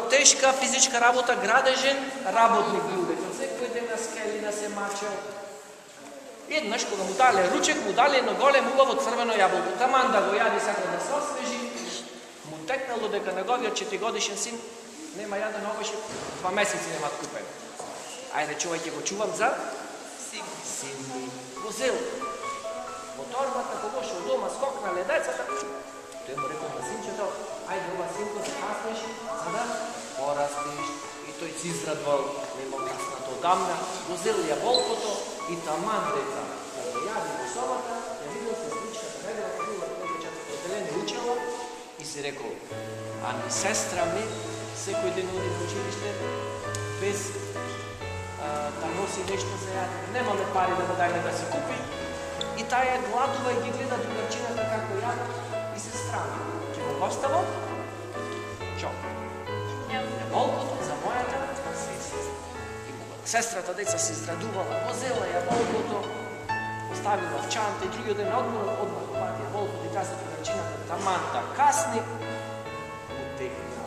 Тешка физичка работа, градежен работник бил, дека секој ден на скелина се мачел. Еднаш кога му дале ручек, му дале едно големо убаво црвено јаболко. Таман да го јади, сака да се освежи, му текнало дека неговиот 4-годишен син нема јаден овој 2 месеци немат купен. Ајде, човек ќе го чувам за син ми. Го зел. Во торбата, кога шо дома скокнале децата, тој му рекол на синчето, ајде ова синко да каснеш, за да порастеш. И тој си израдвал, нема каснато одамна, го зел јаболкото и таман деца. Да го јади во собата, ја видел сестричката, гледала кога повеќето поделење учела и си рекол, ами сестра ми секој ден оди во училиште без да носи нешто за јаде. Немаме пари да го дајме да се купи. И таа гладува и ги гледа другарчината како јадат и се страни. Ке го поставам? Чо? Јаболкото за мојата сестра. Сестрата деца се израдувала, го зела јаболкото, оставила в чанта и другиот ден одмор пати јаболкото и каза другарчината таман да касни. Утекна.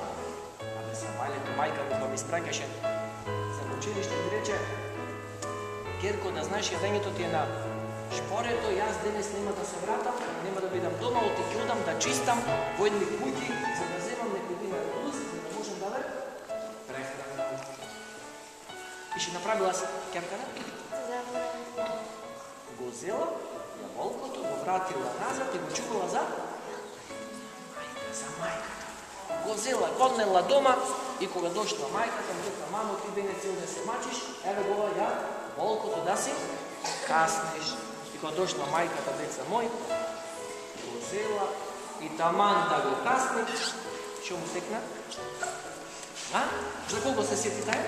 Абе са мајлето мајка ми ми испраќаше за училиште и рече, Герко, да знаеш јадењето ти е на шпорето, јас денес нема да се вратам, нема да бидам дома, оти ќе одам да чистам во едни куќи, за да земам некој динар плюс, за да можам да ве прехранам. И ще направила кепкана? Го зела, јаболкото, го вратила назад и го чувала за мајката. Го зела, годнела дома и кога дошла мајката, му рекла, мамо, ти денес цел да се мачиш, еве го јаболкото да си каснеш. И кога дошла мајката, деца мој, го зела и таман да го касне, што му текна? За кого се сети тај?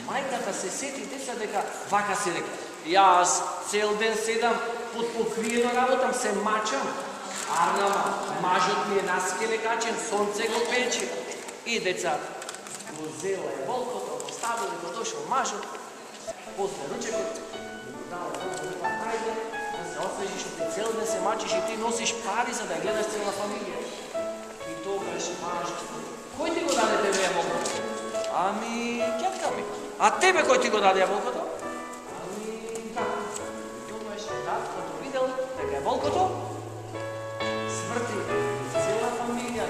Мајката се сети, деца, дека вака се рекла. Јас цел ден седам под покриено работам, се мачам, арнама, мажот ми е наскеле качен, сонце го пече. И деца, го зела јаболкото, го ставили, го дошол мажот, после ручекот, го дала волко, ајде, да се освежиш, ти цел ден се мачиш и ти носиш пари за да ја гледаш цела фамилија. И тогаш мажот, кој ти го даде тебе јаболкото? Ами, ќетка ми. А тебе кој ти го даде јаболкото? Ами, така. И тогаш таткото видел дека јаболкото смрти цела фамилија.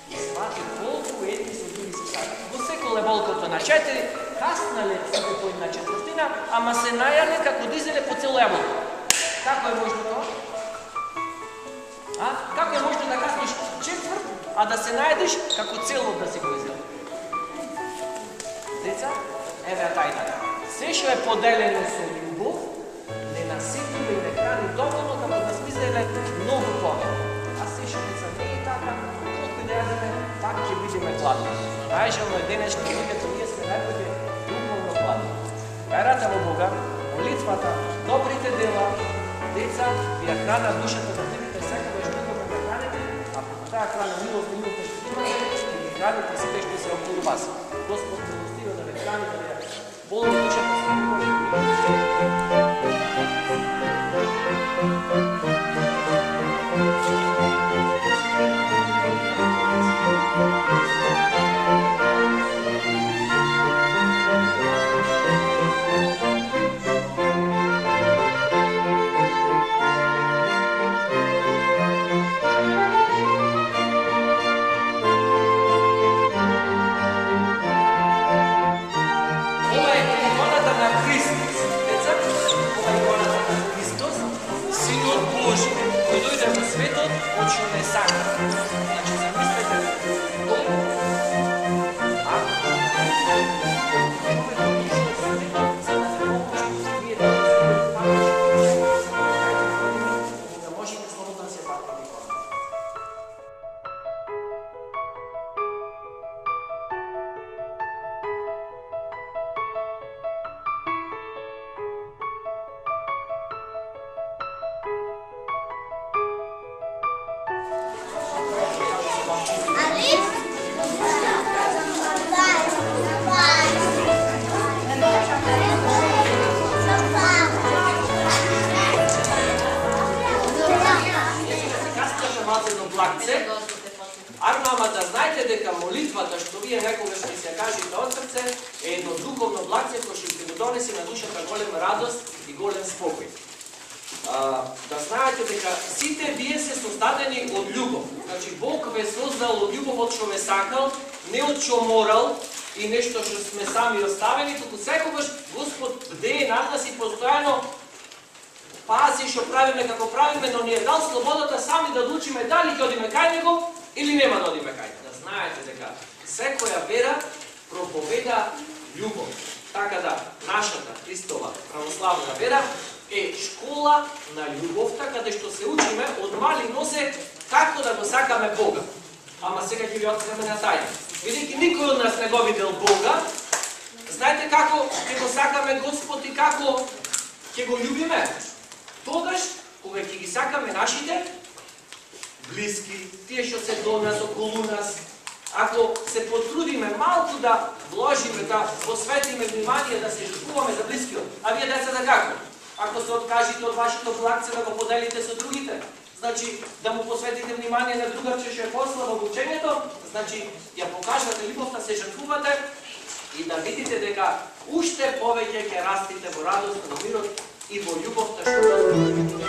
И свати колку едни со други се саѓа. Го секол јаболкото на 4, каснале сите по една четвртина, ама се најале како дизеле по цело јаболко. Како е можно тоа? Како е можно да каснеш четврт, а да се најдеш како цело да си го изел? Деца, еве тајната. Се што е поделено со љубов, не наситува и не храни доволно како да смизеле многу повеќе. А се што деца не е така, колку и да јадеме, пак ќе бидеме гладни. Најжално е денешни луѓето, ние сме најпоќе духовно гладни. Верата во Бога, молитвата, добрите дела, деца, ја храна душата да бидете секогаш духовно да храните, а по таа храна милост што имате, и храните сите што се околу вас. Господ милостиво да ве храни, да ве болни душата се Дух Божи, кој дојде во светот, од што не сака. Значи, замислете, тоа. Ако да можете слободно да се патите кон. Ама да знаете дека молитвата што вие некогаш ми се кажете од срце е едно духовно блакце кој ќе ви донесе на душата голема радост и голем спокој. Да знаете дека сите вие се создадени од љубов. Значи Бог ве создал од љубов од што ве сакал, не од што морал и нешто што сме сами оставени, туку секогаш Господ бдее над нас и постојано пази што правиме како правиме, но ни е дал слободата сами да одлучиме дали ќе одиме кај Него или нема да одиме кај. Да знаете дека секоја вера проповеда љубов. Така да, нашата Христова православна вера е школа на љубовта, каде што се учиме од мали нозе како да го сакаме Бога. Ама сега ќе ви откриеме на тајна. Бидејќи никој од нас не го видел Бога, знаете како ќе го сакаме Господ и како ќе го љубиме? Тогаш, кога ќе ги сакаме нашите блиски, тие што се до нас, околу нас, ако се потрудиме малку да вложиме, да посветиме внимание, да се жртвуваме за блискиот, а вие децата како? Ако се откажите од вашето блакце да го поделите со другите, значи да му посветите внимание на другарче што е послабо во учењето, значи ја покажате љубовта, се жртвувате и да видите дека уште повеќе ќе растите во радост, во мирот и во љубовта што